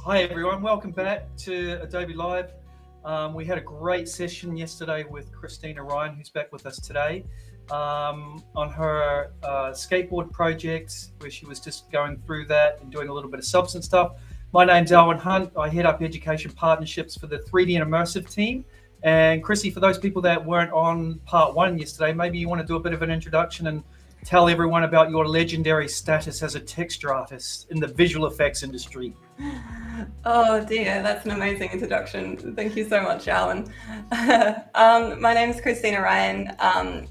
Hi everyone, welcome back to Adobe Live. We had a great session yesterday with Cristina Ryan, who's back with us today, on her skateboard project, where she was just going through that and doing a little bit of substance stuff. My name's Alwyn Hunt. I head up education partnerships for the 3D and immersive team. And Chrissy, for those people that weren't on part one yesterday, maybe you want to do a bit of an introduction and tell everyone about your legendary status as a texture artist in the visual effects industry. Oh dear, that's an amazing introduction. Thank you so much, Alan. My name is Cristina Ryan.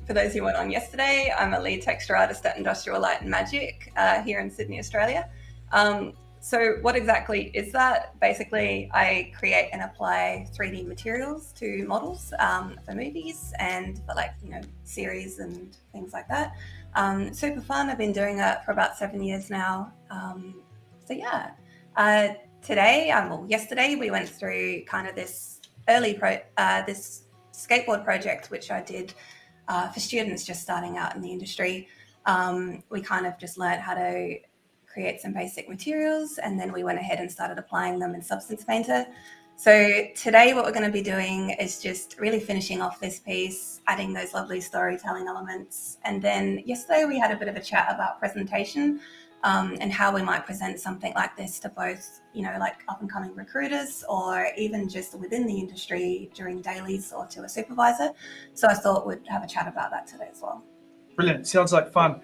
For those who weren't on yesterday, I'm a lead texture artist at Industrial Light and Magic here in Sydney, Australia. So what exactly is that? Basically, I create and apply 3D materials to models for movies and for series and things like that. Super fun. I've been doing it for about 7 years now. Yesterday we went through kind of this this skateboard project, which I did for students just starting out in the industry. We kind of just learned how to create some basic materials, and then we went ahead and started applying them in Substance Painter. So today what we're going to be doing is just really finishing off this piece, adding those lovely storytelling elements. And then yesterday we had a bit of a chat about presentation and how we might present something like this to both, up and coming recruiters or even just within the industry during dailies or to a supervisor. So I thought we'd have a chat about that today as well. Brilliant. Sounds like fun.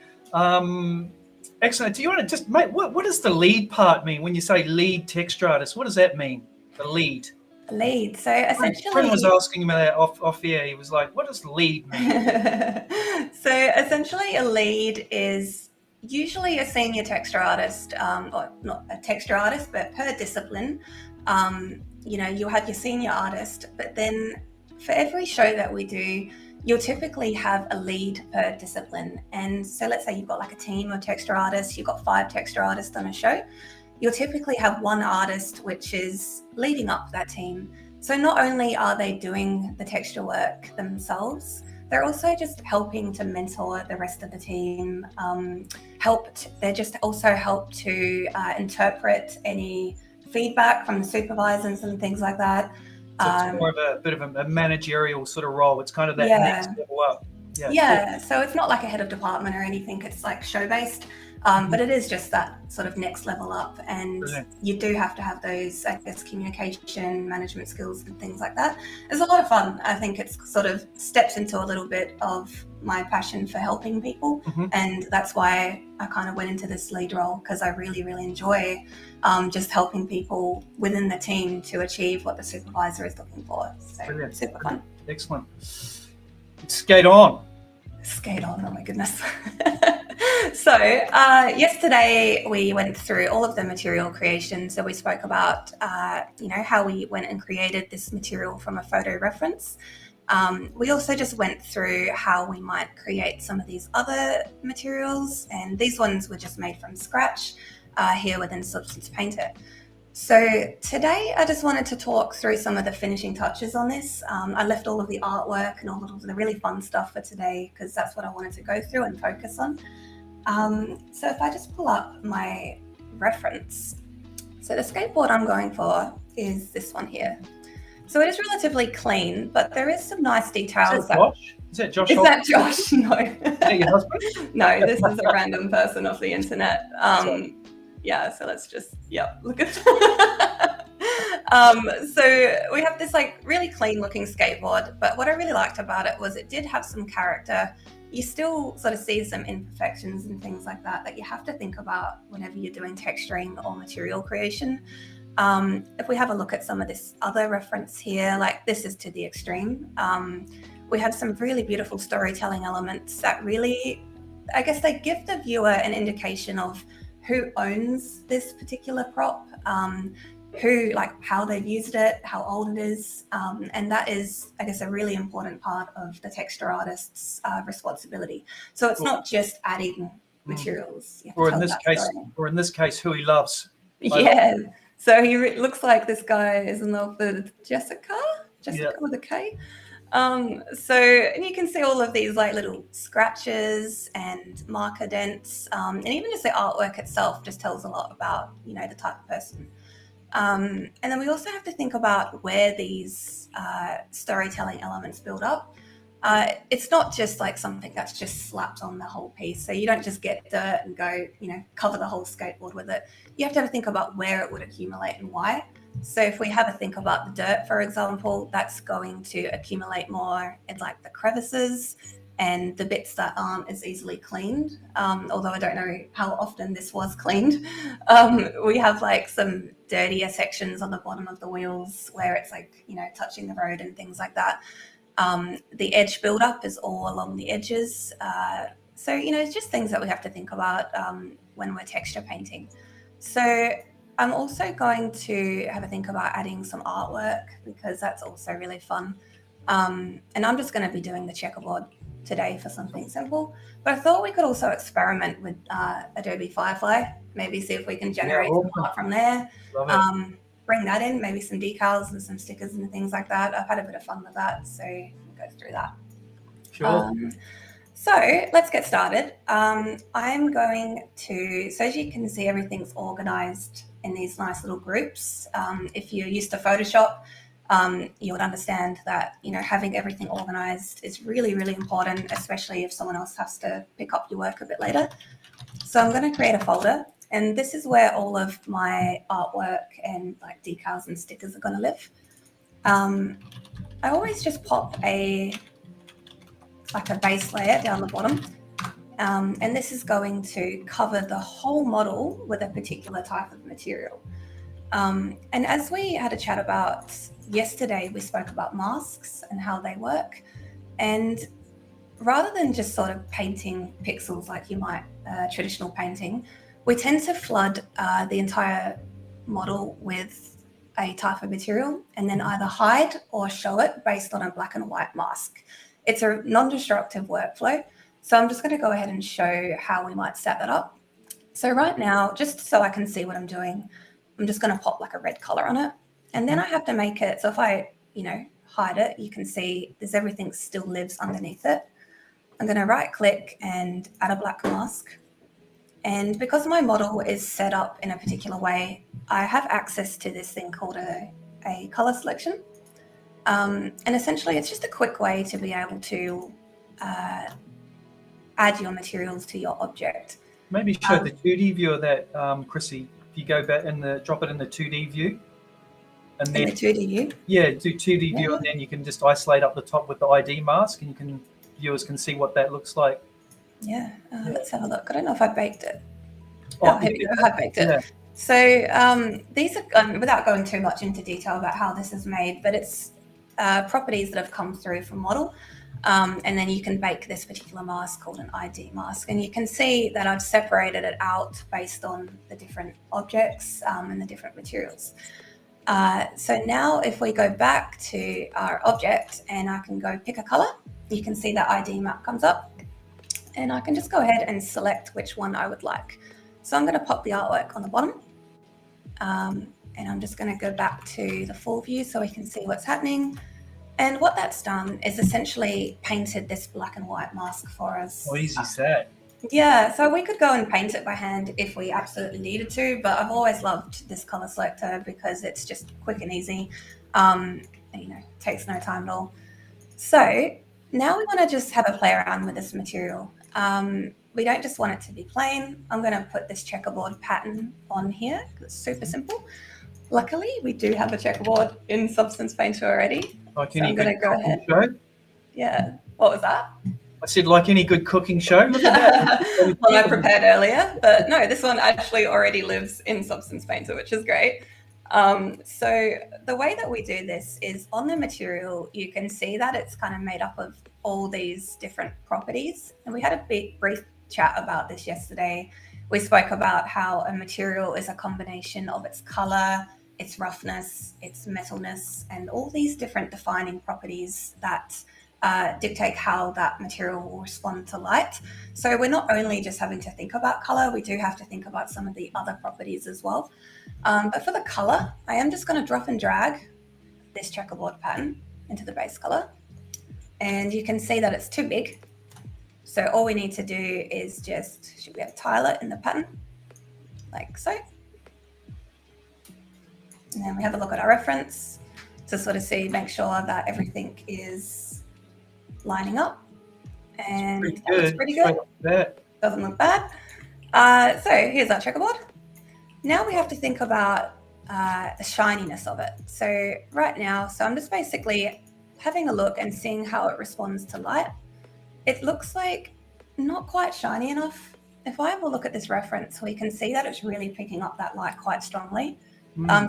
Excellent. Do you want to just, mate, what does the lead part mean when you say lead texture artist? What does that mean? The lead. The lead. So essentially, my friend was asking me that off air. He was like, "What does lead mean?" So essentially, a lead is usually a senior texture artist, or not a texture artist, but per discipline. You have your senior artist, but then for every show that we do, you'll typically have a lead per discipline. And so let's say you've got like a team of texture artists, you've got 5 texture artists on a show. You'll typically have one artist which is leading up that team. So not only are they doing the texture work themselves, they're also just helping to mentor the rest of the team. They just also help to interpret any feedback from the supervisors and things like that. So it's more of a bit of a managerial sort of role. It's kind of that next level up. Yeah. Cool. So it's not like a head of department or anything. It's like show-based, but it is just that sort of next level up. And you do have to have those, I guess, communication, management skills and things like that. It's a lot of fun. I think it's sort of steps into a little bit of my passion for helping people. And that's why I kind of went into this lead role, because I really, really enjoy just helping people within the team to achieve what the supervisor is looking for. So super fun. Excellent. Skate on. Skate on, oh my goodness. So yesterday we went through all of the material creation. So we spoke about, how we went and created this material from a photo reference. We also just went through how we might create some of these other materials, and these ones were just made from scratch here within Substance Painter. So today I just wanted to talk through some of the finishing touches on this. I left all of the artwork and all of the really fun stuff for today, because that's what I wanted to go through and focus on. So if I just pull up my reference. So the skateboard I'm going for is this one here. So it is relatively clean, but there is some nice details. Is that Josh? Is that Josh? Is that Josh? No. Is that your husband? No, this is a random person off the internet. Yeah, so let's just, look at so we have this really clean looking skateboard, but what I really liked about it was it did have some character. You still sort of see some imperfections and things like that you have to think about whenever you're doing texturing or material creation. If we have a look at some of this other reference here, this is to the extreme. We have some really beautiful storytelling elements that really, I guess, they give the viewer an indication of who owns this particular prop, how they've used it, how old it is. And that is, I guess, a really important part of the texture artist's responsibility. So it's not just adding materials. Or in this case, who he loves. So he looks like this guy is in love with Jessica with a K. And you can see all of these little scratches and marker dents, and even just the artwork itself just tells a lot about, the type of person. And then we also have to think about where these storytelling elements build up. It's not just like something that's just slapped on the whole piece. So you don't just get dirt and go, cover the whole skateboard with it. You have to have a think about where it would accumulate and why. So if we have a think about the dirt, for example, that's going to accumulate more in like the crevices and the bits that aren't as easily cleaned. Although I don't know how often this was cleaned. We have like some dirtier sections on the bottom of the wheels where it's like, touching the road and things like that. The edge buildup is all along the edges. So, it's just things that we have to think about when we're texture painting. So I'm also going to have a think about adding some artwork because that's also really fun. And I'm just going to be doing the checkerboard today for something simple. But I thought we could also experiment with Adobe Firefly, maybe see if we can generate some art from there. Love it. Bring that in, maybe some decals and some stickers and things like that. I've had a bit of fun with that, so we'll go through that. Sure. So let's get started. I'm going to, so as you can see, everything's organized in these nice little groups. If you're used to Photoshop, you would understand that, having everything organized is really, really important, especially if someone else has to pick up your work a bit later. So I'm going to create a folder, and this is where all of my artwork and like decals and stickers are going to live. I always just pop a base layer down the bottom. And this is going to cover the whole model with a particular type of material. And as we had a chat about yesterday, we spoke about masks and how they work. And rather than just sort of painting pixels like you might traditional painting, we tend to flood the entire model with a type of material and then either hide or show it based on a black and white mask. It's a non-destructive workflow. So I'm just going to go ahead and show how we might set that up. So right now, just so I can see what I'm doing, I'm just going to pop like a red color on it. And then I have to make it, so if I, hide it, you can see there's everything still lives underneath it. I'm going to right click and add a black mask. And because my model is set up in a particular way, I have access to this thing called a color selection. And essentially it's just a quick way to be able to add your materials to your object. Maybe show the 2D view of that, Chrissy. If you go back drop it in the 2D view. And then, in the 2D view? Yeah, do 2D view, and then you can just isolate up the top with the ID mask, and viewers can see what that looks like. Yeah, let's have a look. I don't know if I baked it. Oh, here we go. I baked it. Yeah. So these are, without going too much into detail about how this is made, but it's properties that have come through from model. And then you can bake this particular mask called an ID mask. And you can see that I've separated it out based on the different objects and the different materials. So now if we go back to our object and I can go pick a color, you can see that ID map comes up. And I can just go ahead and select which one I would like. So I'm going to pop the artwork on the bottom. And I'm just going to go back to the full view so we can see what's happening. And what that's done is essentially painted this black and white mask for us. Oh, easy set. Yeah, so we could go and paint it by hand if we absolutely needed to, but I've always loved this color selector because it's just quick and easy. Takes no time at all. So now we want to just have a play around with this material. We don't just want it to be plain. I'm going to put this checkerboard pattern on here. It's super simple. Luckily, we do have a checkerboard in Substance Painter already. Like so any good cooking show? Yeah. What was that? I said, like any good cooking show. Look at that. Well, I prepared earlier, but no, this one actually already lives in Substance Painter, which is great. So the way that we do this is on the material, you can see that it's kind of made up of all these different properties. And we had a brief chat about this yesterday. We spoke about how a material is a combination of its color, its roughness, its metalness, and all these different defining properties that dictate how that material will respond to light. So we're not only just having to think about color, we do have to think about some of the other properties as well. But for the color, I am just going to drop and drag this checkerboard pattern into the base color. And you can see that it's too big. So all we need to do is should we have tile it in the pattern? Like so. And then we have a look at our reference to sort of make sure that everything is lining up. And that looks pretty good. Doesn't look bad. So here's our checkerboard. Now we have to think about the shininess of it. So right now, I'm just basically having a look and seeing how it responds to light. It looks like not quite shiny enough. If I have a look at this reference, we can see that it's really picking up that light quite strongly.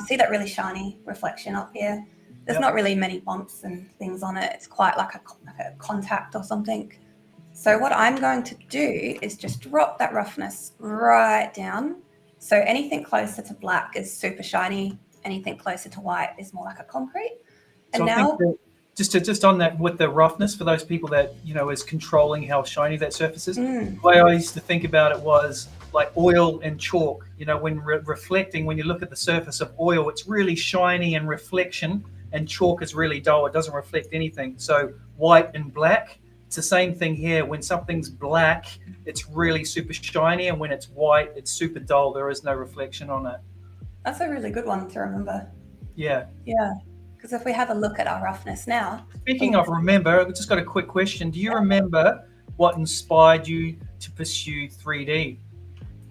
See that really shiny reflection up here? There's not really many bumps and things on it. It's quite like a contact or something. So what I'm going to do is just drop that roughness right down. So anything closer to black is super shiny. Anything closer to white is more like a concrete. And so now, just on that with the roughness, for those people that, is controlling how shiny that surface is, the way I used to think about it was like oil and chalk. When reflecting, when you look at the surface of oil, it's really shiny and reflection, and chalk is really dull. It doesn't reflect anything. So white and black, it's the same thing here. When something's black, it's really super shiny, and when it's white, it's super dull. There is no reflection on it. That's a really good one to remember. Yeah. Because if we have a look at our roughness now. Speaking of remember, I've just got a quick question. Do you remember what inspired you to pursue 3D?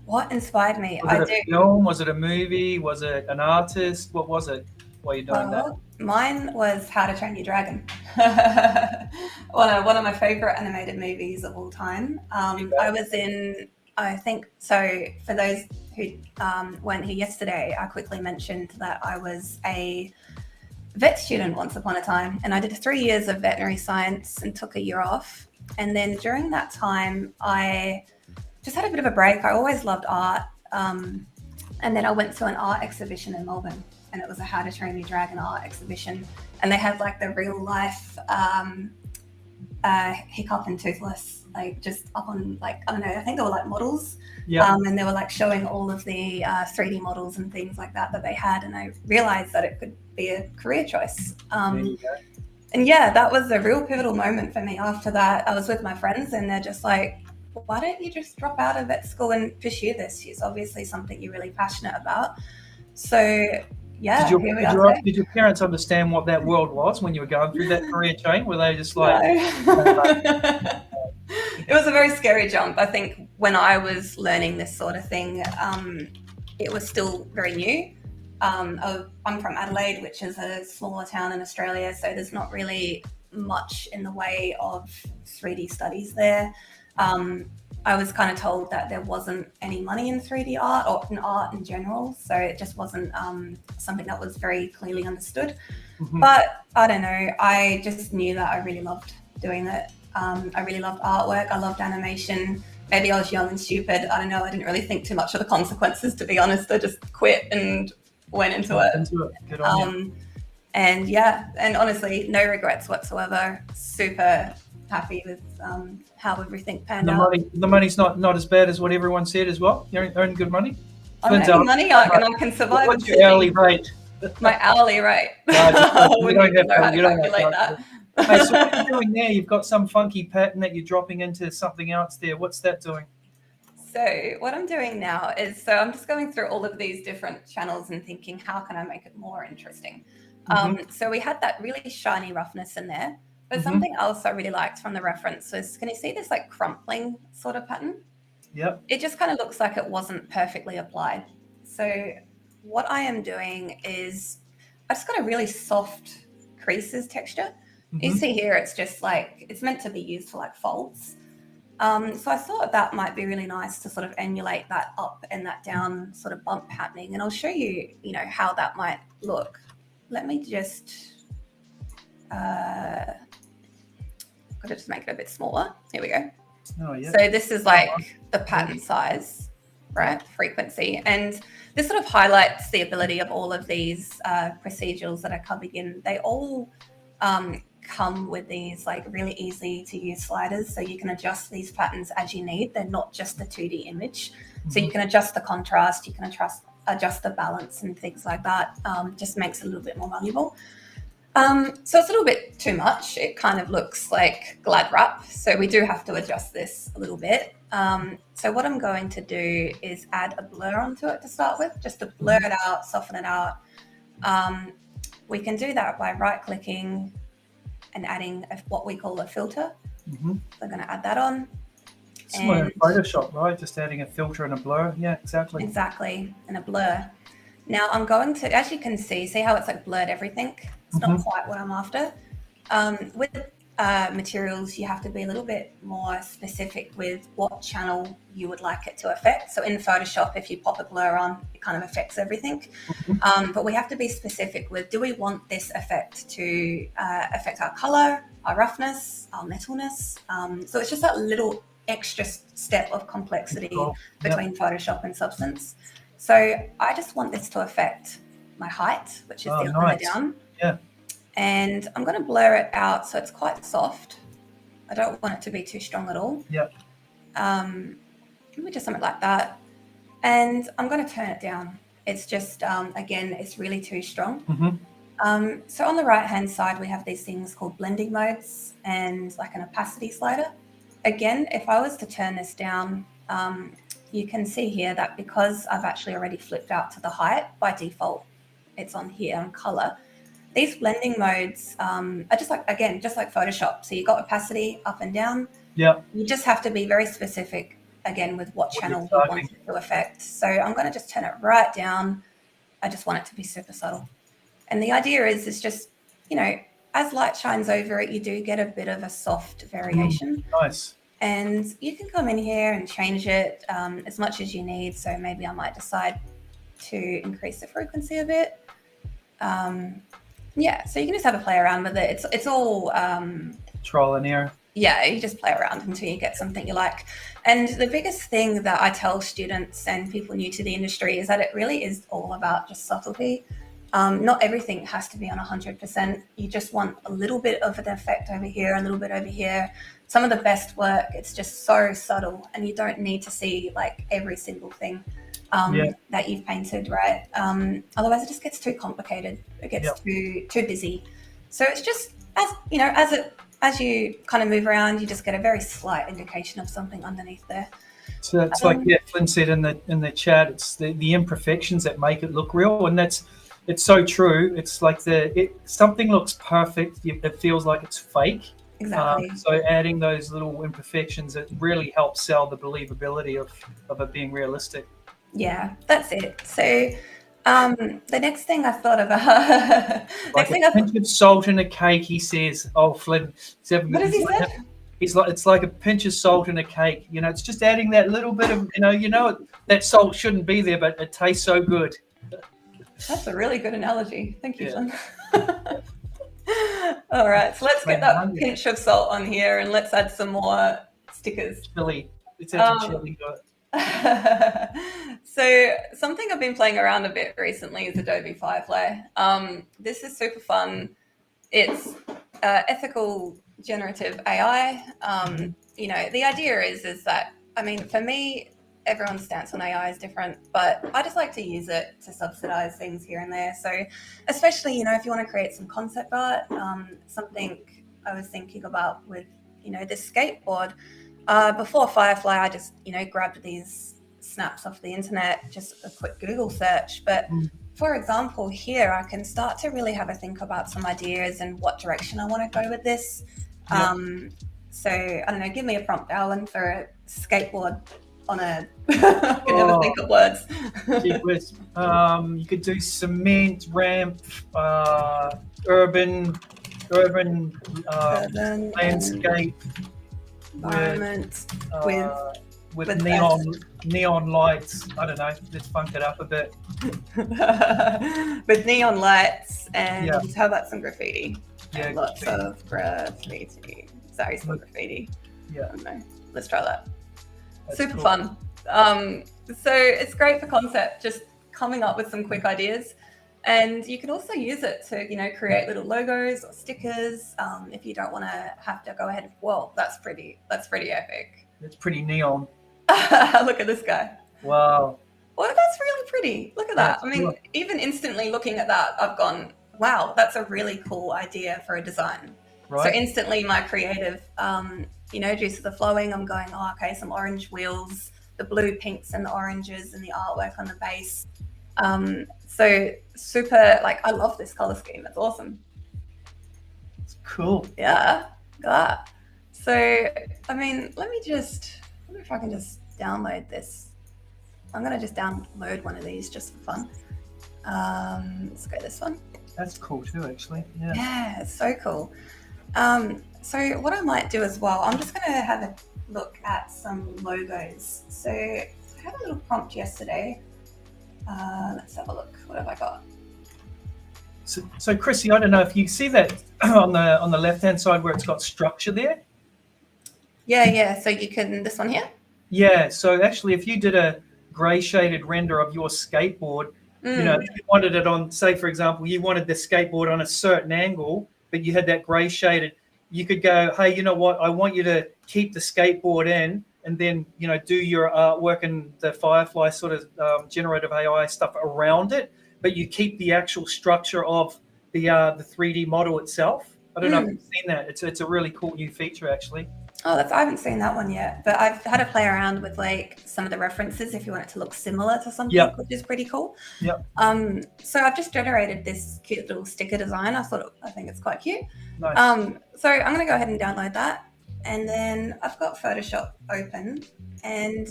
What inspired me? Was it a film? Was it a movie? Was it an artist? What was it while you're doing that? Mine was How to Train Your Dragon. one of my favorite animated movies of all time. I was in, I think, so for those who weren't here yesterday, I quickly mentioned that I was a vet student once upon a time, and I did 3 years of veterinary science and took a year off. And then during that time, I just had a bit of a break. I always loved art. And then I went to an art exhibition in Melbourne, and it was a How to Train Your Dragon art exhibition. And they had like the real life Hiccup and Toothless, like just up on, like, I don't know, I think they were like models. And they were like showing all of the 3D models and things like that they had. And I realized that it could be a career choice. And yeah, that was a real pivotal moment for me. After that, I was with my friends, and they're just like, why don't you just drop out of vet school and pursue this? It's obviously something you're really passionate about. So yeah, did your parents understand what that world was when you were going through that career change? Were they just like... No. It was a very scary jump. I think when I was learning this sort of thing, it was still very new. I'm from Adelaide, which is a smaller town in Australia, so there's not really much in the way of 3D studies there. I was kind of told that there wasn't any money in 3D art or in art in general, so it just wasn't something that was very clearly understood. But I don't know, I just knew that I really loved doing it. I really loved artwork. I loved animation. Maybe I was young and stupid. I don't know. I didn't really think too much of the consequences, to be honest. I just quit and went into it. Good on you. And yeah, and honestly, no regrets whatsoever. Super happy with how everything panned out. The money's not as bad as what everyone said as well. You're earning good money. I'm making money, and I can survive. What's your hourly rate? My hourly rate. You don't have to calculate that. Hey, so what are you doing there? You've got some funky pattern that you're dropping into something else there. What's that doing? So what I'm doing now is, I'm just going through all of these different channels and thinking, how can I make it more interesting? So we had that really shiny roughness in there, but something else I really liked from the reference was, can you see this like crumpling sort of pattern? Yep. It just kind of looks like it wasn't perfectly applied. So what I am doing is I just got a really soft creases texture. You see here, it's just like, it's meant to be used for like folds. So I thought that might be really nice to sort of emulate that up and that down sort of bump happening. And I'll show you, how that might look. Let me just, got to just make it a bit smaller. Here we go. Oh, yeah. So this is like the pattern size, right? Frequency. And this sort of highlights the ability of all of these procedures that are coming in. They all come with these like really easy to use sliders, so you can adjust these patterns as you need. They're not just the 2D image, so you can adjust the contrast, you can adjust the balance and things like that. Just makes it a little bit more valuable. So it's a little bit too much. It kind of looks like glad wrap, so we do have to adjust this a little bit. So what I'm going to do is add a blur onto it to start with, just to blur it out, soften it out. We can do that by right-clicking and adding what we call a filter. Mm-hmm. So I'm going to add that on. Similar And in Photoshop, right? Just adding a filter and a blur. Yeah, exactly. exactly, and a blur. Now I'm going to, as you can see how it's like blurred everything. It's not quite what I'm after. With materials, you have to be a little bit more specific with what channel you would like it to affect. So in Photoshop, if you pop a blur on, it kind of affects everything. But we have to be specific with, do we want this effect to affect our color, our roughness, our metalness? So it's just that little extra step of complexity between Photoshop and Substance. So I just want this to affect my height, which is the up and the down. Yeah. And I'm going to blur it out so it's quite soft. I don't want it to be too strong at all. Yep. Maybe just something like that. And I'm going to turn it down. It's just, again, it's really too strong. So on the right-hand side, we have these things called blending modes and like an opacity slider. Again, if I was to turn this down, you can see here that because I've actually already flipped out to the height, by default, it's on here on color. These blending modes are just like Photoshop. So you've got opacity up and down. Yeah. You just have to be very specific, again, with what channel you want it to affect. So I'm going to just turn it right down. I just want it to be super subtle. And the idea is just, as light shines over it, you do get a bit of a soft variation. Nice. And you can come in here and change it as much as you need. So maybe I might decide to increase the frequency a bit. Yeah, so you can just have a play around with it. It's all trial and error. Yeah, you just play around until you get something you like. And the biggest thing that I tell students and people new to the industry is that it really is all about just subtlety. Not everything has to be on 100%. You just want a little bit of an effect over here, a little bit over here. Some of the best work, it's just so subtle, and you don't need to see like every single thing that you've painted, right? Otherwise it just gets too complicated. It gets too busy. So it's just, as you kind of move around, you just get a very slight indication of something underneath there. So it's like Flynn said in the chat, it's the imperfections that make it look real, and it's so true. It's like something looks perfect, it feels like it's fake. Exactly. So adding those little imperfections, it really helps sell the believability of it being realistic. Yeah, that's it. So the next thing I thought about, like a pinch of salt in a cake, he says. Oh, Flynn. What does he say? He's like, it's like a pinch of salt in a cake. It's just adding that little bit of, that salt shouldn't be there, but it tastes so good. That's a really good analogy. Thank you, Flynn. All right, so let's get that pinch of salt on here, and let's add some more stickers. Chili. Let's add some chili to it. So something I've been playing around a bit recently is Adobe Firefly. This is super fun. It's ethical generative AI. The idea is that, for me, everyone's stance on AI is different, but I just like to use it to subsidize things here and there. So especially, if you want to create some concept art, something I was thinking about with, this skateboard, before Firefly, I just, grabbed these snaps off the internet, just a quick Google search. But for example, here, I can start to really have a think about some ideas and what direction I want to go with this. So I don't know, give me a prompt, Alan, for a skateboard on a, I can never think of words. You could do cement, ramp, urban landscape, environment with neon lights. I don't know, let's funk it up a bit. With neon lights and how about some graffiti? Yeah, lots of graffiti. Sorry, some graffiti. Yeah. I don't know. Let's try that. That's super cool. fun. So it's great for concept, just coming up with some quick ideas. And you can also use it to, create little logos or stickers. If you don't want to have to go ahead. Well, that's pretty epic. It's pretty neon. Look at this guy. Wow. Well, that's really pretty. Look at that. Even instantly looking at that, I've gone, wow, that's a really cool idea for a design. Right. So instantly my creative, juices are flowing. I'm going, okay, some orange wheels, the blue, pinks and the oranges and the artwork on the base. So super, like, I love this color scheme. It's awesome. It's cool. Yeah, that. So, I mean, let me wonder if I can just download this. I'm going to just download one of these just for fun. Let's go this one. That's cool too, actually. Yeah, it's so cool. So what I might do as well, I'm just going to have a look at some logos. So I had a little prompt yesterday. Let's have a look. What have I got? So Chrissy, I don't know if you see that on the left-hand side where it's got structure there. Yeah. So you can, this one here? Yeah, so actually if you did a gray shaded render of your skateboard, you know, if you wanted it on, say for example, you wanted the skateboard on a certain angle, but you had that gray shaded, you could go, hey, you know what, I want you to keep the skateboard in and then, you know, do your artwork and the Firefly sort of generative AI stuff around it, but you keep the actual structure of the 3D model itself. I don't know if you've seen that. It's a really cool new feature, actually. Oh, I haven't seen that one yet, but I've had to play around with like some of the references if you want it to look similar to something, which is pretty cool. Yep. So I've just generated this cute little sticker design. I think it's quite cute. Nice. So I'm going to go ahead and download that, and then I've got Photoshop open, and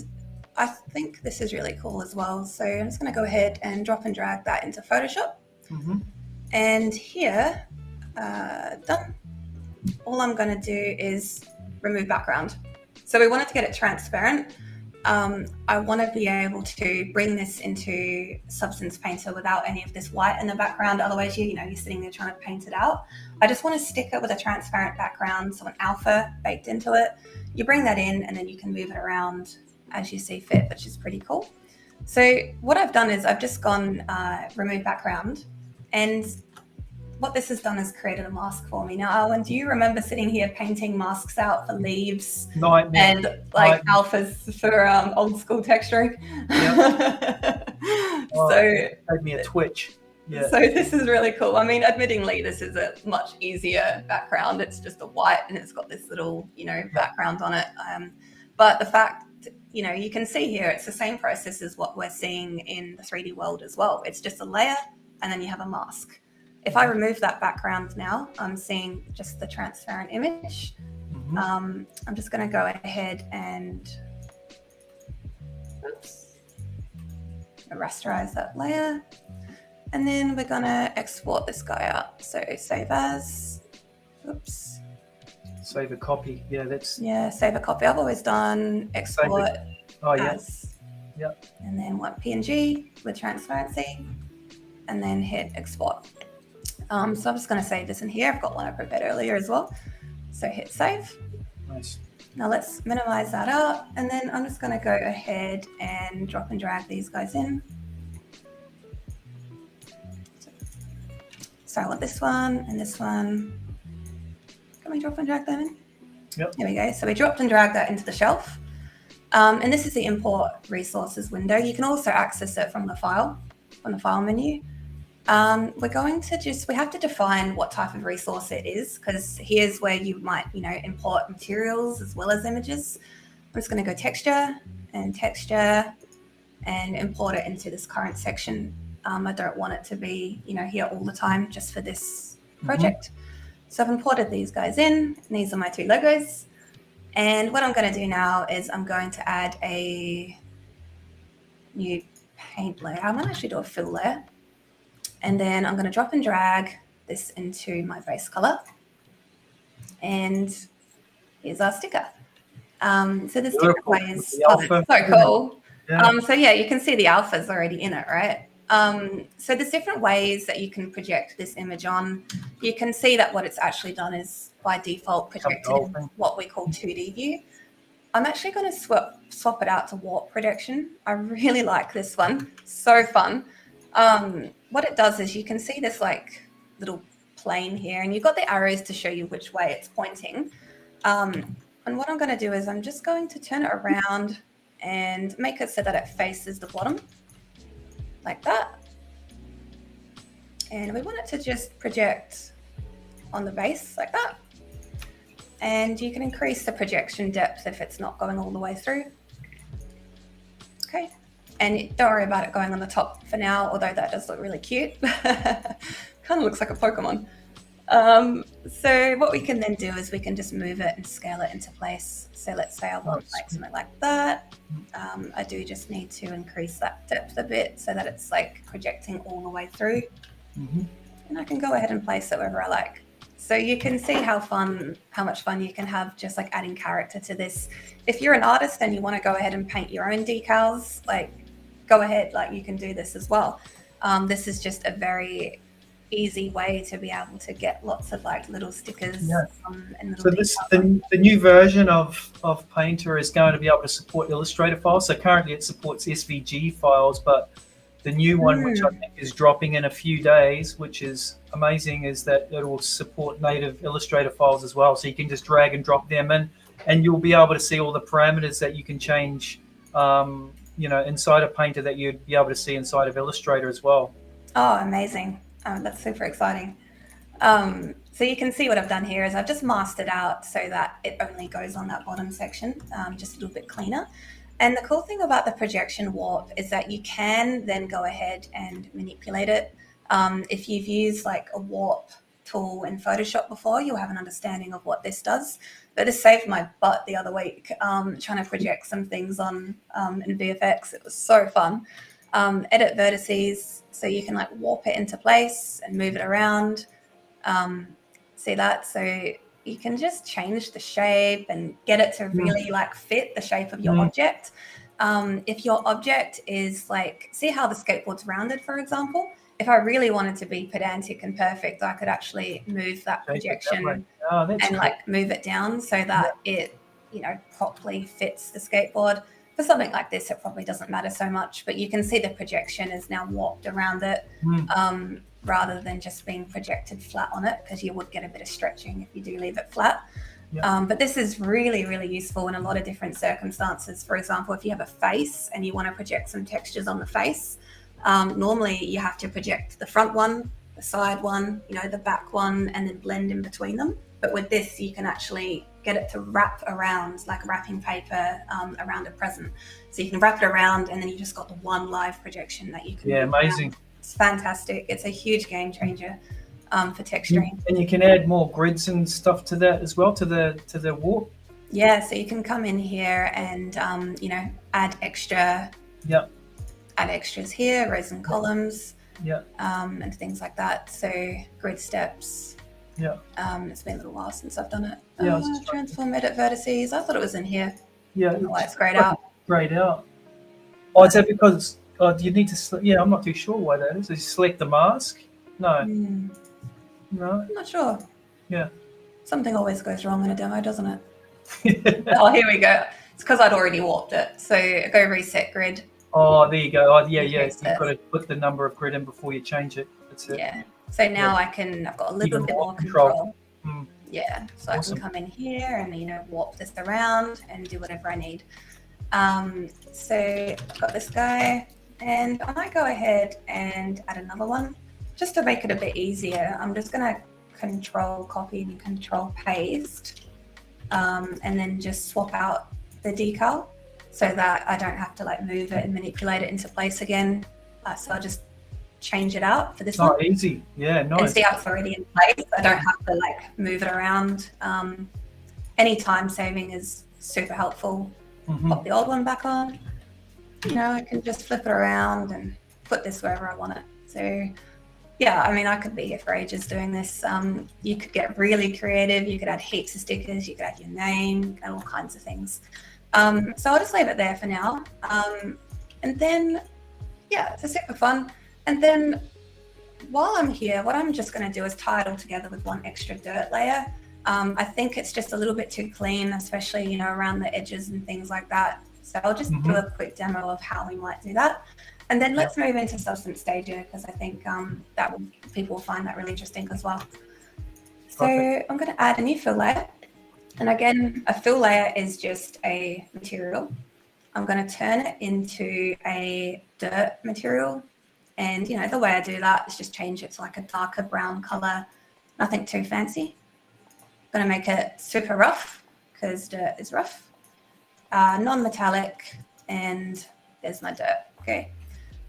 I think this is really cool as well. So I'm just going to go ahead and drop and drag that into Photoshop, and here, done. All I'm going to do is remove background. So we wanted to get it transparent. I want to be able to bring this into Substance Painter without any of this white in the background. Otherwise, you're sitting there trying to paint it out. I just want to stick it with a transparent background, so an alpha baked into it. You bring that in and then you can move it around as you see fit, which is pretty cool. So what I've done is I've just gone remove background, and what this has done is created a mask for me. Now, Owen, do you remember sitting here painting masks out for leaves and like alphas for old school texturing? Yep. So it gave me a twitch. Yeah. So this is really cool. I mean, admittingly, this is a much easier background. It's just a white and it's got this little, background on it. But the fact, you can see here, it's the same process as what we're seeing in the 3D world as well. It's just a layer and then you have a mask. If I remove that background now, I'm seeing just the transparent image. I'm just going to go ahead and rasterize that layer. And then we're going to export this guy out. So save as, save a copy. Save a copy. I've always done export as. Yep. And then want PNG with transparency, and then hit export. So I'm just going to save this in here. I've got one I prepared earlier as well. So hit save. Nice. Now let's minimize that out. And then I'm just going to go ahead and drop and drag these guys in. So I want this one and this one. Can we drop and drag them in? Yep. There we go. So we dropped and dragged that into the shelf. And this is the import resources window. You can also access it from the file menu. We're going to we have to define what type of resource it is, because here's where you might, import materials as well as images. I'm just going to go texture and import it into this current section. I don't want it to be, here all the time just for this project. So I've imported these guys in, and these are my two logos. And what I'm going to do now is I'm going to add a new paint layer. I'm going to actually do a fill layer. And then I'm going to drop and drag this into my base color. And here's our sticker. So there's different ways. So cool. Yeah. So yeah, you can see the alpha's already in it, right? So there's different ways that you can project this image on. You can see that what it's actually done is by default projected in what we call 2D view. I'm actually going to swap it out to warp projection. I really like this one. So fun. What it does is you can see this like little plane here, and you've got the arrows to show you which way it's pointing. And what I'm going to do is I'm just going to turn it around and make it so that it faces the bottom like that. And we want it to just project on the base like that. And you can increase the projection depth if it's not going all the way through. Okay. And don't worry about it going on the top for now, although that does look really cute. Kind of looks like a Pokemon. So what we can then do is we can just move it and scale it into place. So let's say I want like something like that. I do just need to increase that depth a bit so that it's like projecting all the way through. And I can go ahead and place it wherever I like. So you can see how much fun you can have just like adding character to this. If you're an artist and you want to go ahead and paint your own decals, like go ahead, like you can do this as well. This is just a very easy way to be able to get lots of like little stickers and little the new version of Painter is going to be able to support Illustrator files. So currently it supports SVG files, but the new one, which I think is dropping in a few days, which is amazing, is that it will support native Illustrator files as well. So you can just drag and drop them in, and you'll be able to see all the parameters that you can change, inside of Painter that you'd be able to see inside of Illustrator as well. Oh, amazing. That's super exciting. So you can see what I've done here is I've just masked it out so that it only goes on that bottom section, just a little bit cleaner. And the cool thing about the projection warp is that you can then go ahead and manipulate it. If you've used like a warp tool in Photoshop before, you'll have an understanding of what this does. But this saved my butt the other week trying to project some things on in VFX. It was so fun. Edit vertices, so you can like warp it into place and move it around. See that? So you can just change the shape and get it to really like fit the shape of your object. If your object is like, see how the skateboard's rounded, for example? If I really wanted to be pedantic and perfect, I could actually move that projection and like move it down so that it, properly fits the skateboard. For something like this, it probably doesn't matter so much, but you can see the projection is now warped around it rather than just being projected flat on it, because you would get a bit of stretching if you do leave it flat. But this is really, really useful in a lot of different circumstances. For example, if you have a face and you want to project some textures on the face, normally you have to project the front one, the side one, the back one, and then blend in between them. But with this, you can actually get it to wrap around like wrapping paper around a present. So you can wrap it around and then you just got the one live projection that you can do amazing. Around. It's fantastic. It's a huge game changer for texturing. And you can add more grids and stuff to that as well, to the warp. Yeah, so you can come in here and add extra. Add extras here, rows and columns. And things like that. So grid steps. It's been a little while since I've done it. Transform, edit vertices. I thought it was in here. Why it's grayed out. Grayed out. Oh, is that because you need to? I'm not too sure why that is. You select the mask. No. No. I'm not sure. Yeah. Something always goes wrong in a demo, doesn't it? Oh, here we go. It's because I'd already warped it. So go reset grid. Oh, there you go. Oh, yeah. You've got to put the number of grid in before you change it. That's it. Yeah. So now I've got a little bit more control. Yeah. So awesome. I can come in here and, warp this around and do whatever I need. So I've got this guy, and I might go ahead and add another one just to make it a bit easier. I'm just going to control copy and control paste, and then just swap out the decal so that I don't have to like move it and manipulate it into place again. So I'll just change it out for this one. Oh, easy. Yeah, nice. And see how it's already in place. I don't have to like move it around. Any time saving is super helpful. Pop the old one back on. I can just flip it around and put this wherever I want it. So yeah, I could be here for ages doing this. You could get really creative. You could add heaps of stickers. You could add your name and all kinds of things. So I'll just leave it there for now. And then, it's super fun. And then while I'm here, what I'm just going to do is tie it all together with one extra dirt layer. I think it's just a little bit too clean, especially, around the edges and things like that. So I'll just do a quick demo of how we might do that. And then let's move into Substance Stager, because I think people will find that really interesting as well. So I'm going to add a new fill layer. And again, a fill layer is just a material. I'm going to turn it into a dirt material. And, the way I do that is just change it to like a darker brown color, nothing too fancy. I'm going to make it super rough because dirt is rough, non-metallic, and there's my dirt. Okay.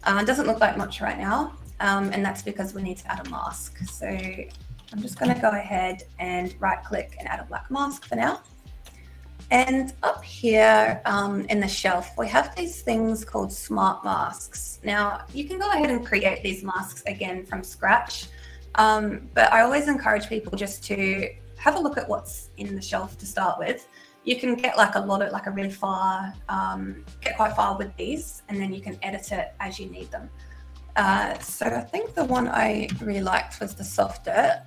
It doesn't look like much right now, and that's because we need to add a mask. So I'm just going to go ahead and right click and add a black mask for now. And up here in the shelf, we have these things called smart masks. Now, you can go ahead and create these masks again from scratch, but I always encourage people just to have a look at what's in the shelf to start with. You can get like a really far, get quite far with these, and then you can edit it as you need them. So I think the one I really liked was the soft dirt.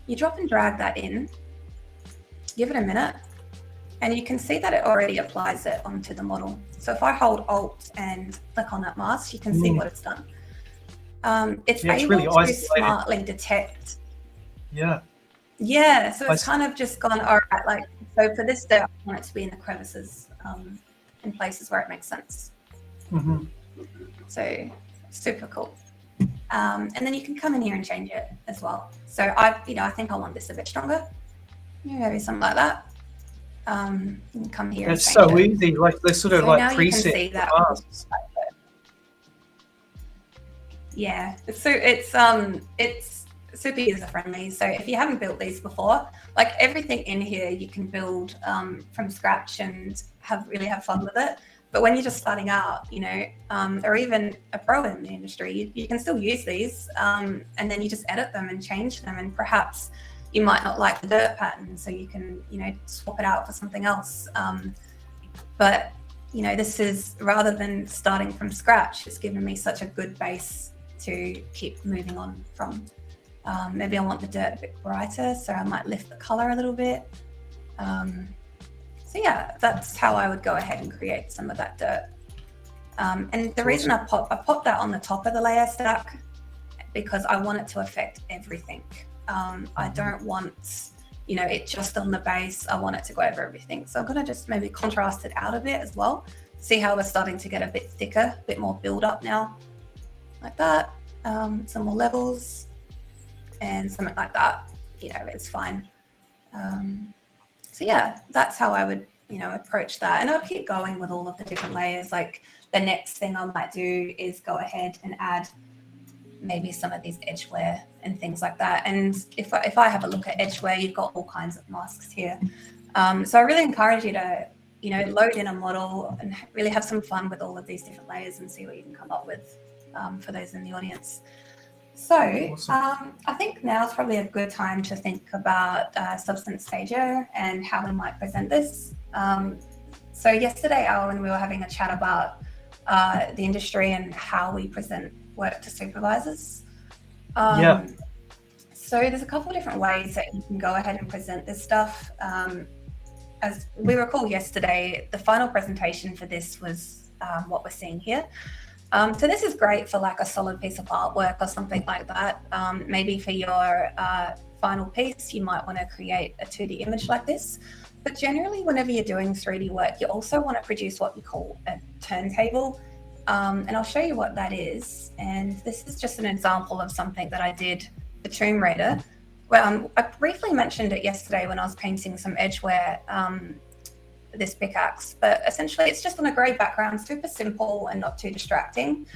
You drop and drag that in, give it a minute, and you can see that it already applies it onto the model. So if I hold Alt and click on that mask, you can see what it's done. It's able really to isolated. smartly detect. Yeah. Yeah, so it's kind of just gone, all right, like, so for this dirt, I want it to be in the crevices, in places where it makes sense. Mm-hmm. So super cool. And then you can come in here and change it as well. So I think I want this a bit stronger. Maybe something like that. You can come here. It's so it. easy. Like they sort of so like now you can preset see that. masks. Yeah, so it's super user friendly. So if you haven't built these before, like everything in here you can build from scratch and really have fun with it. But when you're just starting out, or even a pro in the industry, you can still use these, and then you just edit them and change them, and perhaps you might not like the dirt pattern, so you can swap it out for something else. But this is, rather than starting from scratch, it's given me such a good base to keep moving on from. Maybe I want the dirt a bit brighter, so I might lift the color a little bit. So yeah, that's how I would go ahead and create some of that dirt. And the reason I popped that on the top of the layer stack, because I want it to affect everything. I don't want it just on the base. I want it to go over everything. So I'm going to just maybe contrast it out a bit as well. See how we're starting to get a bit thicker, a bit more build up now, like that. Some more levels and something like that, it's fine. So yeah, that's how I would, approach that. And I'll keep going with all of the different layers. Like the next thing I might do is go ahead and add maybe some of these edge wear and things like that. And if I have a look at edge wear, you've got all kinds of masks here. So I really encourage you to, load in a model and really have some fun with all of these different layers and see what you can come up with for those in the audience. So awesome. I think now is probably a good time to think about Substance Stager and how we might present this. So yesterday, Owen, we were having a chat about the industry and how we present work to supervisors. So there's a couple of different ways that you can go ahead and present this stuff. As we recall yesterday, the final presentation for this was what we're seeing here. So this is great for like a solid piece of artwork or something like that. Maybe for your final piece, you might want to create a 2D image like this. But generally, whenever you're doing 3D work, you also want to produce what we call a turntable. And I'll show you what that is. And this is just an example of something that I did for Tomb Raider. Well, I briefly mentioned it yesterday when I was painting some edgeware, this pickaxe, but essentially it's just on a grey background, super simple and not too distracting.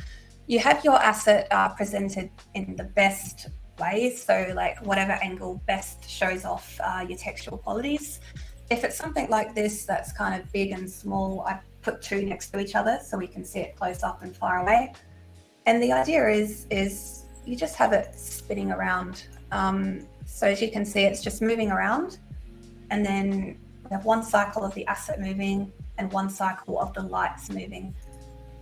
You have your asset presented in the best way, so like whatever angle best shows off your textural qualities. If it's something like this that's kind of big and small, I put two next to each other so we can see it close up and far away. And the idea is you just have it spinning around. So as you can see, it's just moving around, and then we have one cycle of the asset moving and one cycle of the lights moving.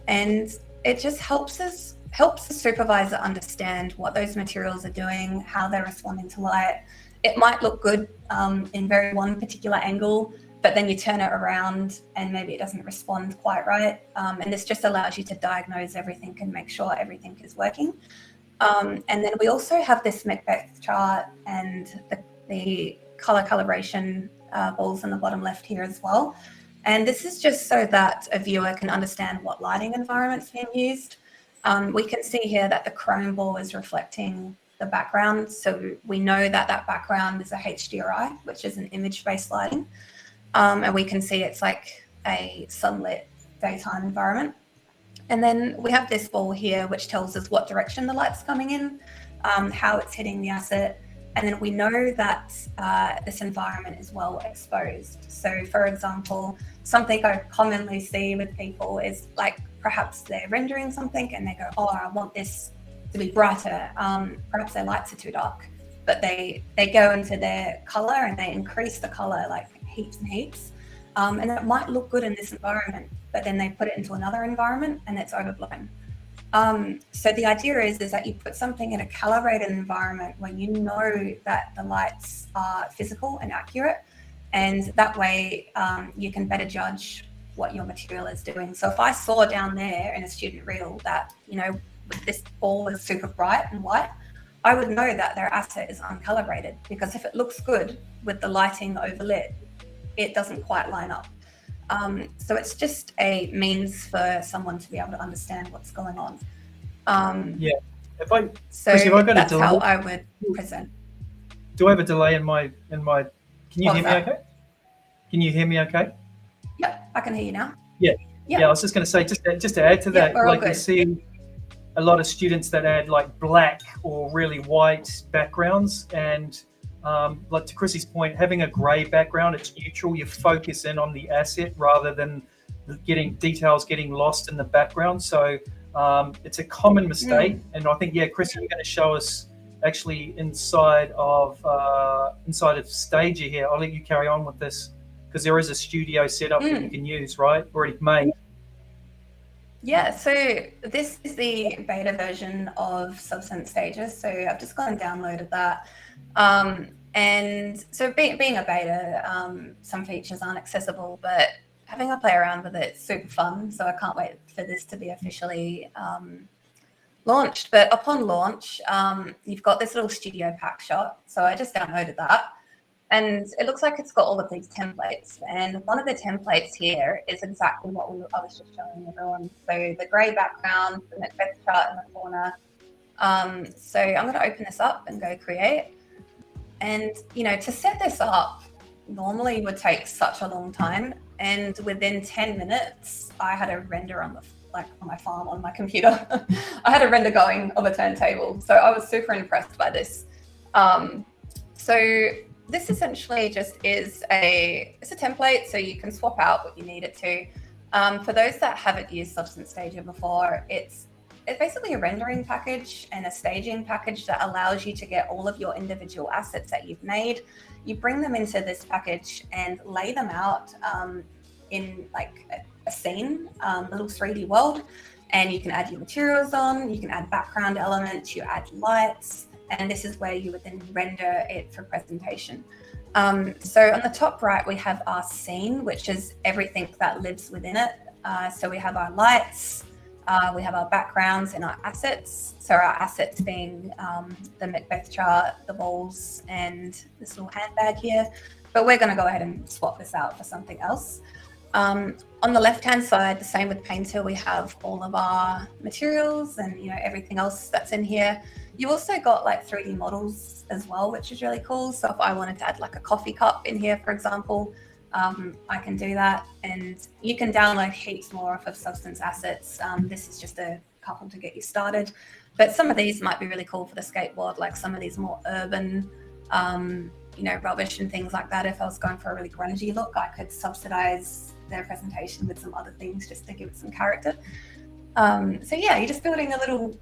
And it just helps the supervisor understand what those materials are doing, how they're responding to light. It might look good in very one particular angle, but then you turn it around and maybe it doesn't respond quite right. And this just allows you to diagnose everything and make sure everything is working. And then we also have this Macbeth chart and the color calibration balls in the bottom left here as well. And this is just so that a viewer can understand what lighting environment's being used. We can see here that the chrome ball is reflecting the background. So we know that that background is a HDRI, which is an image-based lighting. And we can see it's like a sunlit daytime environment. And then we have this ball here, which tells us what direction the light's coming in, how it's hitting the asset. And then we know that this environment is well exposed. So for example, something I commonly see with people is like perhaps they're rendering something and they go, oh, I want this to be brighter. Perhaps their lights are too dark, but they go into their color and they increase the color like heaps and heaps. And it might look good in this environment, but then they put it into another environment and it's overblown. So the idea is that you put something in a calibrated environment where you know that the lights are physical and accurate, and that way you can better judge what your material is doing. So if I saw down there in a student reel that, this ball was super bright and white, I would know that their asset is uncalibrated, because if it looks good with the lighting overlit, it doesn't quite line up. So it's just a means for someone to be able to understand what's going on. Yeah. So Chrissy, have I got that's a delay? how I would present. Do I have a delay in my? Can you hear me okay? Can you hear me okay? Yep, I can hear you now. Yeah. Yep. Yeah, I was just going to say, just to add to that, we're all like we good. see a lot of students that add like black or really white backgrounds, and like to Chrissy's point, having a grey background, it's neutral. You focus in on the asset rather than details getting lost in the background. So it's a common mistake, and I think Chrissy, you're going to show us actually inside of Stager here. I'll let you carry on with this because there is a studio setup that you can use, right? Already made. Yeah, so this is the beta version of Substance Stager. So I've just gone and downloaded that. And so being a beta, some features aren't accessible, but having a play around with it's super fun. So I can't wait for this to be officially launched. But upon launch, you've got this little studio pack shot. So I just downloaded that. And it looks like it's got all of these templates. And one of the templates here is exactly what I was just showing everyone. So the grey background, the Macbeth chart in the corner. So I'm going to open this up and go create. And, to set this up normally would take such a long time. And within 10 minutes, I had a render on my farm on my computer. I had a render going of a turntable. So I was super impressed by this. So this essentially just is it's a template, so you can swap out what you need it to. For those that haven't used Substance Stager before, it's basically a rendering package and a staging package that allows you to get all of your individual assets that you've made. You bring them into this package and lay them out in like a scene, a little 3D world, and you can add your materials on, you can add background elements, you add lights, and this is where you would then render it for presentation. So on the top right, we have our scene, which is everything that lives within it. So we have our lights, we have our backgrounds and our assets. So our assets being the Macbeth chart, the balls, and this little handbag here. But we're going to go ahead and swap this out for something else. On the left-hand side, the same with Painter, we have all of our materials and everything else that's in here. You also got like 3D models as well, which is really cool. So if I wanted to add like a coffee cup in here, for example, I can do that. And you can download heaps more off of Substance Assets. This is just a couple to get you started. But some of these might be really cool for the skateboard, like some of these more urban, rubbish and things like that. If I was going for a really grungy look, I could subsidize their presentation with some other things just to give it some character. So yeah, you're just building a little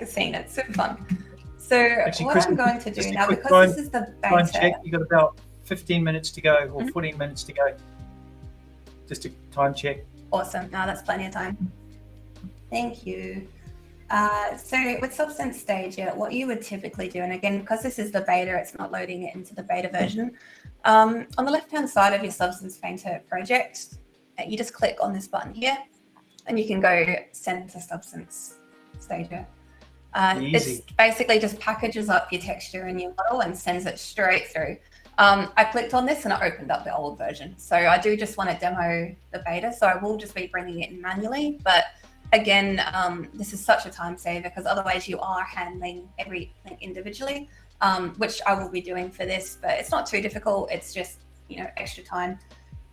scene. It's super fun. So actually, what I'm going to do now, because this is the beta, you got about 15 minutes to go or 14 minutes to go. Just a time check. Awesome. Now that's plenty of time. Thank you. So with Substance Stager, what you would typically do, and again, because this is the beta, it's not loading it into the beta version. On the left-hand side of your Substance Painter project, you just click on this button here, and you can go send to Substance Stager. It basically just packages up your texture and your model and sends it straight through. I clicked on this and it opened up the old version. So I do just want to demo the beta, so I will just be bringing it in manually, but again, this is such a time saver because otherwise you are handling everything individually, which I will be doing for this, but it's not too difficult. It's just, extra time.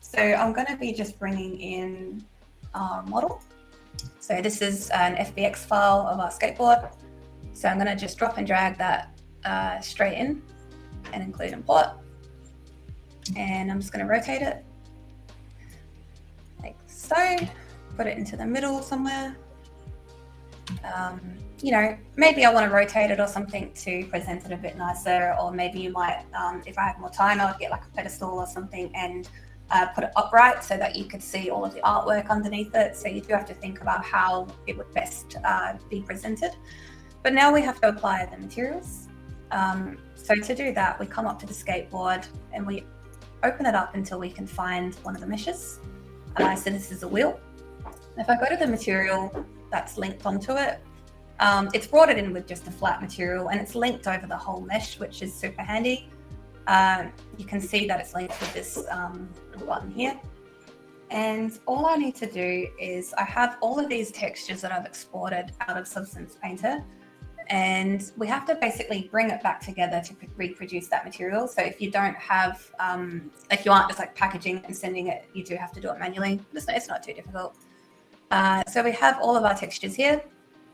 So I'm going to be just bringing in our model. So this is an FBX file of our skateboard. So I'm going to just drop and drag that straight in and include import. And I'm just going to rotate it like so, put it into the middle somewhere. You know, maybe I want to rotate it or something to present it a bit nicer, or maybe you might, if I had more time, I would get like a pedestal or something and put it upright so that you could see all of the artwork underneath it. So you do have to think about how it would best be presented. But now we have to apply the materials. So to do that, we come up to the skateboard and we open it up until we can find one of the meshes. So this is a wheel. If I go to the material that's linked onto it, it's brought it in with just a flat material and it's linked over the whole mesh, which is super handy. You can see that it's linked with this little button here. And all I need to do is I have all of these textures that I've exported out of Substance Painter, and we have to basically bring it back together to reproduce that material. So if you don't have, if you aren't just like packaging it and sending it, you do have to do it manually. It's not too difficult. So we have all of our textures here,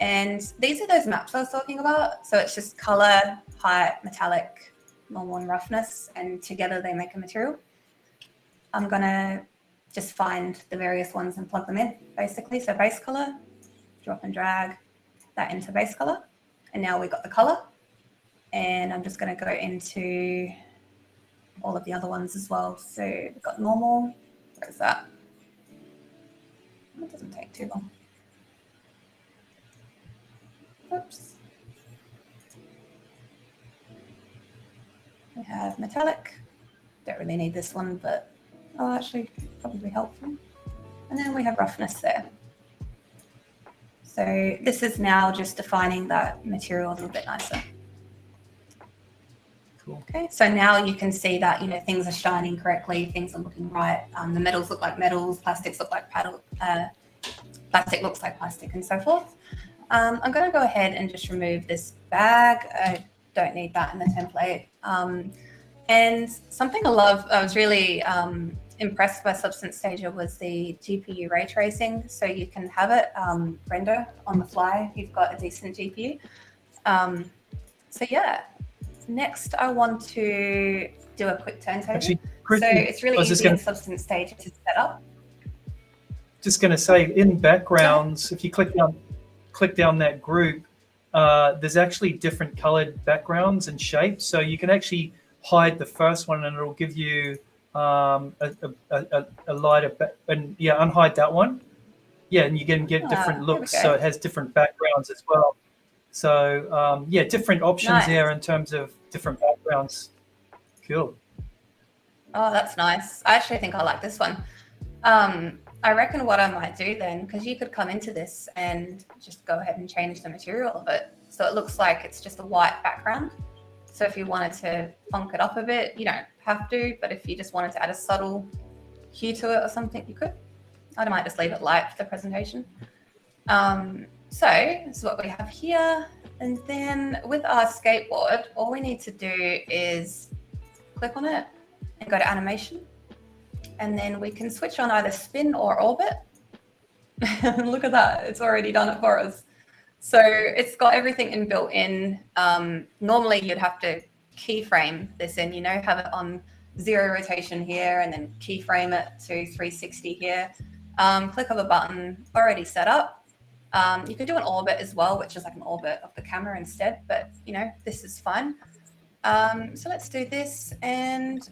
and these are those maps I was talking about. So it's just color, height, metallic, normal, and roughness, and together they make a material. I'm gonna just find the various ones and plug them in, basically. So base color, drop and drag that into base color. And now we've got the color. And I'm just gonna go into all of the other ones as well. So we've got normal, where's that? It doesn't take too long. Oops. We have metallic. Don't really need this one, but oh, actually probably helpful. And then we have roughness there. So this is now just defining that material a little bit nicer. Cool. Okay, so now you can see that, you know, things are shining correctly, things are looking right. The metals look like metals, plastics look like plastic looks like plastic, and so forth. I'm going to go ahead and just remove this bag. I don't need that in the template. And something I was really impressed by Substance Stager was the GPU ray tracing. So you can have it render on the fly if you've got a decent GPU. So yeah, next I want to do a quick turntable. Actually, so it's really easy in Substance Stager to set up. Just going to say, in backgrounds, if you click down that group, there's actually different colored backgrounds and shapes. So you can actually hide the first one and it'll give you a lighter, and yeah, unhide that one. Yeah, and you can get different looks. So it has different backgrounds as well. So yeah, different options there in terms of different backgrounds. Cool. Oh, that's nice. I actually think I like this one. I reckon what I might do then, because you could come into this and just go ahead and change the material of it. So it looks like it's just a white background. So if you wanted to funk it up a bit, you don't have to, but if you just wanted to add a subtle hue to it or something, you could. I might just leave it light for the presentation. So this is what we have here. And then with our skateboard, all we need to do is click on it and go to animation. And then we can switch on either spin or orbit. Look at that, it's already done it for us. So it's got everything inbuilt in. Normally you'd have to keyframe this in, you know, have it on 0 rotation here and then keyframe it to 360 here. Click of a button, already set up. You could do an orbit as well, which is like an orbit of the camera instead, but you know, this is fine. So let's do this, and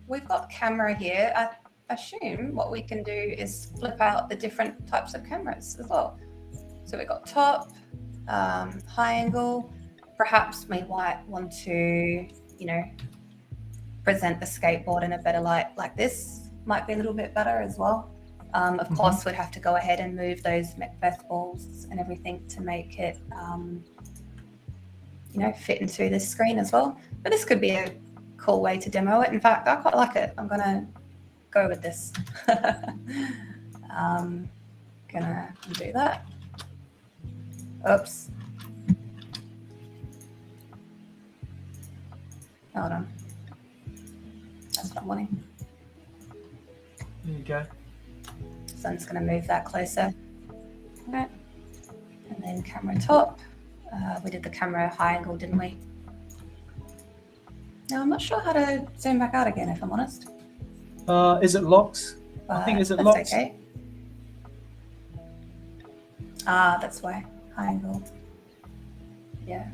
we've got camera here. I assume what we can do is flip out the different types of cameras as well. So we've got top, high angle. Perhaps we might want to, you know, present the skateboard in a better light like this. Might be a little bit better as well. Of course, we'd have to go ahead and move those Macbeth balls and everything to make it, you know, fit into this screen as well. But this could be a cool way to demo it. In fact, I quite like it. I'm gonna go with this. Gonna do that. Oops. Hold on. That's not wanting. There you go. So I'm just going to move that closer. Right. And then camera top. We did the camera high angle, didn't we? Now I'm not sure how to zoom back out again, if I'm honest. Is it locked? But I think is it that's locked? okay. That's why. High angle. Yeah.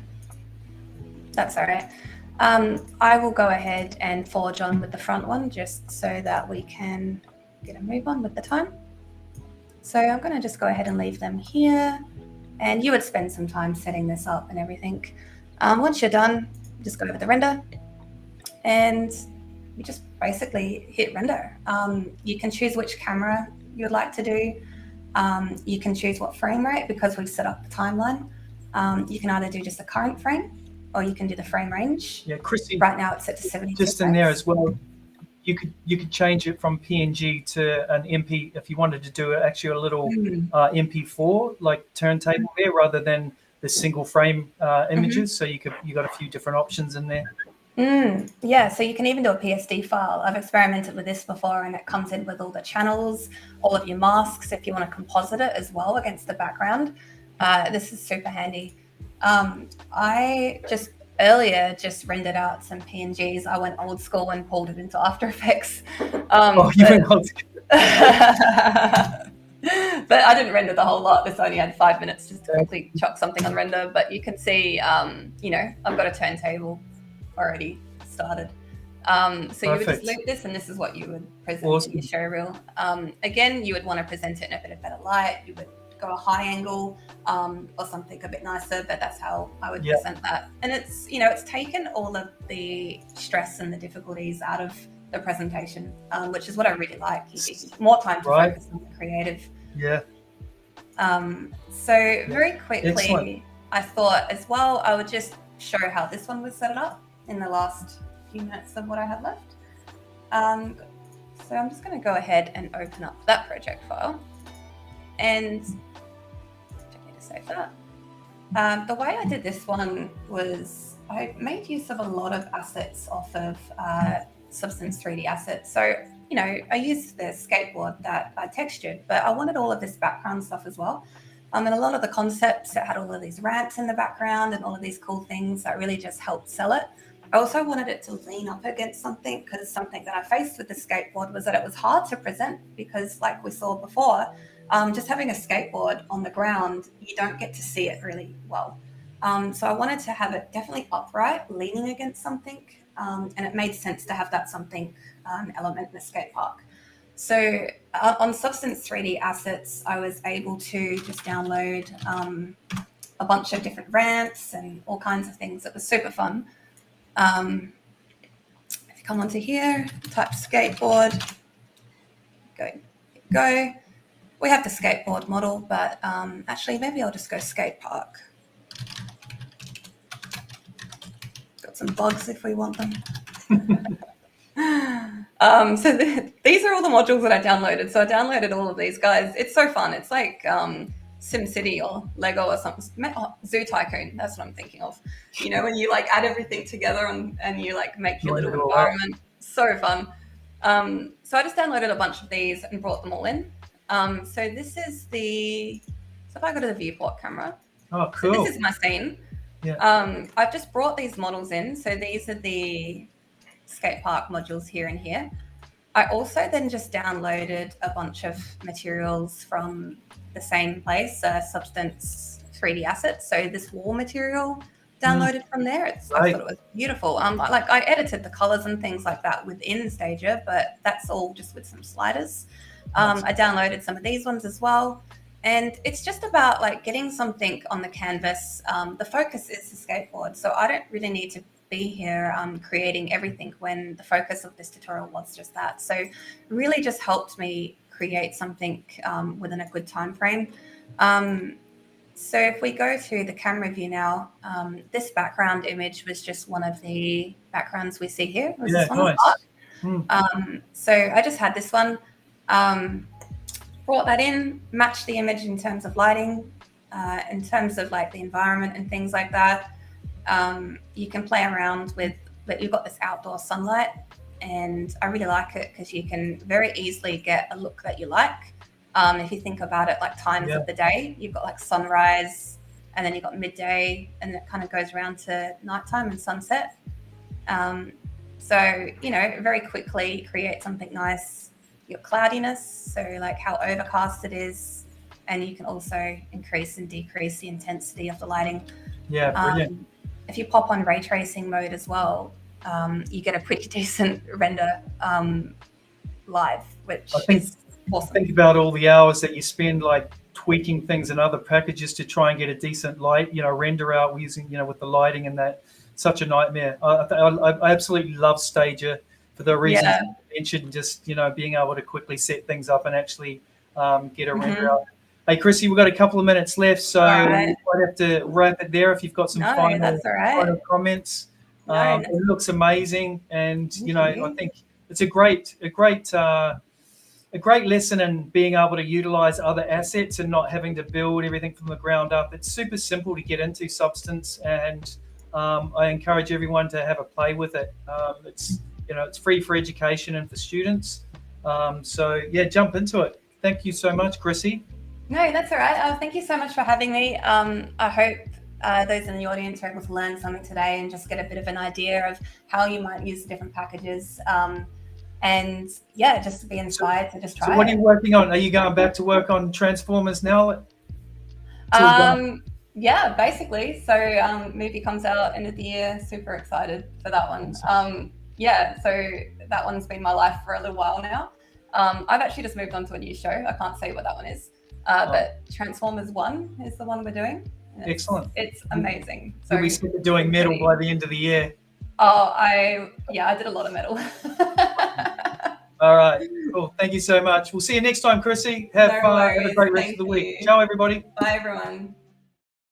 That's all right. I will go ahead and forge on with the front one just so that we can get a move on with the time. So I'm going to just go ahead and leave them here. And you would spend some time setting this up and everything. Once you're done, just go over the render and you just basically hit render. You can choose which camera you would like to do. You can choose what frame rate because we've set up the timeline. You can either do just the current frame or you can do the frame range. Yeah, Chrissy. Right now it's set to 72 Just in there as well. You could change it from PNG to an MP if you wanted to do actually a little MP4 like turntable there rather than the single frame images. So you got a few different options in there. Yeah, so you can even do a PSD file. I've experimented with this before and it comes in with all the channels, all of your masks if you want to composite it as well against the background. This is super handy. I just earlier rendered out some PNGs. I went old school and pulled it into After Effects. You went old school. But I didn't render the whole lot. This only had 5 minutes just to quickly chuck something on render. But you can see, I've got a turntable already started. So you would just loop this and this is what you would present in your show reel. Again, you would want to present it in a bit of better light. You would go a high angle or something a bit nicer, but that's how I would present that. And it's, it's taken all of the stress and the difficulties out of the presentation, which is what I really like. More time to focus on the creative. Yeah. So very quickly, excellent. I thought as well, I would just show how this one was set up in the last few minutes of what I had left. So I'm just going to go ahead and open up that project file. And don't need to save that. The way I did this one was I made use of a lot of assets off of Substance 3D assets. So, I used the skateboard that I textured, but I wanted all of this background stuff as well. And a lot of the concepts, it had all of these ramps in the background and all of these cool things that really just helped sell it. I also wanted it to lean up against something because something that I faced with the skateboard was that it was hard to present because like we saw before, just having a skateboard on the ground, you don't get to see it really well. So I wanted to have it definitely upright, leaning against something, and it made sense to have that something element in a skate park. So on Substance 3D assets, I was able to just download a bunch of different ramps and all kinds of things. It was super fun. If you come onto here, type skateboard, go. We have the skateboard model, but actually maybe I'll just go skate park. Got some bugs if we want them. So these are all the modules that I downloaded. So I downloaded all of these guys. It's so fun. It's like SimCity or Lego or something. Zoo Tycoon, that's what I'm thinking of. When you like add everything together and you like make your little environment. So fun. So I just downloaded a bunch of these and brought them all in. So this is so if I go to the viewport camera. Oh, cool. So this is my scene. Yeah. I've just brought these models in. So these are the skate park modules here and here. I also then just downloaded a bunch of materials from the same place, Substance 3D assets. So this wall material downloaded from there. I thought it was beautiful. I edited the colors and things like that within Stager, but that's all just with some sliders. I downloaded some of these ones as well. And it's just about like getting something on the canvas. The focus is the skateboard. So I don't really need to be here creating everything when the focus of this tutorial was just that. So really just helped me create something within a good time frame. So if we go to the camera view now, this background image was just one of the backgrounds we see here. It was this one nice. So I just had this one, brought that in, matched the image in terms of lighting, in terms of like the environment and things like that. You can play around with, but you've got this outdoor sunlight and I really like it because you can very easily get a look that you like. If you think about it like times Yeah. of the day, you've got like sunrise, and then you've got midday, and it kind of goes around to nighttime and sunset. So, you know, very quickly create something nice. Your cloudiness, so like how overcast it is, and you can also increase and decrease the intensity of the lighting. Yeah, brilliant. If you pop on ray tracing mode as well, you get a pretty decent render live, which is awesome. Think about all the hours that you spend like tweaking things in other packages to try and get a decent light, you know, render out using, you know, with the lighting and that. Such a nightmare. I absolutely love Stager for the reasons you mentioned, just, you know, being able to quickly set things up and actually get a render out. Hey, Chrissy, we've got a couple of minutes left, so we might have to wrap it there if you've got some final comments. It looks amazing, and you know, I think it's a great lesson in being able to utilize other assets and not having to build everything from the ground up. It's super simple to get into Substance, and I encourage everyone to have a play with it. It's, you know, it's free for education and for students. So yeah, jump into it. Thank you so much, Chrissy. No, that's all right. Thank you so much for having me. I hope those in the audience are able to learn something today and just get a bit of an idea of how you might use the different packages. And yeah, just to be inspired to just try. So what are you working on? Are you going back to work on Transformers now? Yeah, basically. So movie comes out end of the year. Super excited for that one. Yeah, so that one's been my life for a little while now. I've actually just moved on to a new show. I can't say what that one is, but Transformers 1 is the one we're doing. Excellent. It's amazing. So you'll be still doing metal by the end of the year. Oh, I did a lot of metal. All right, cool. Thank you so much. We'll see you next time, Chrissy. Have fun. Have a great rest of the week. Ciao, everybody. Bye, everyone.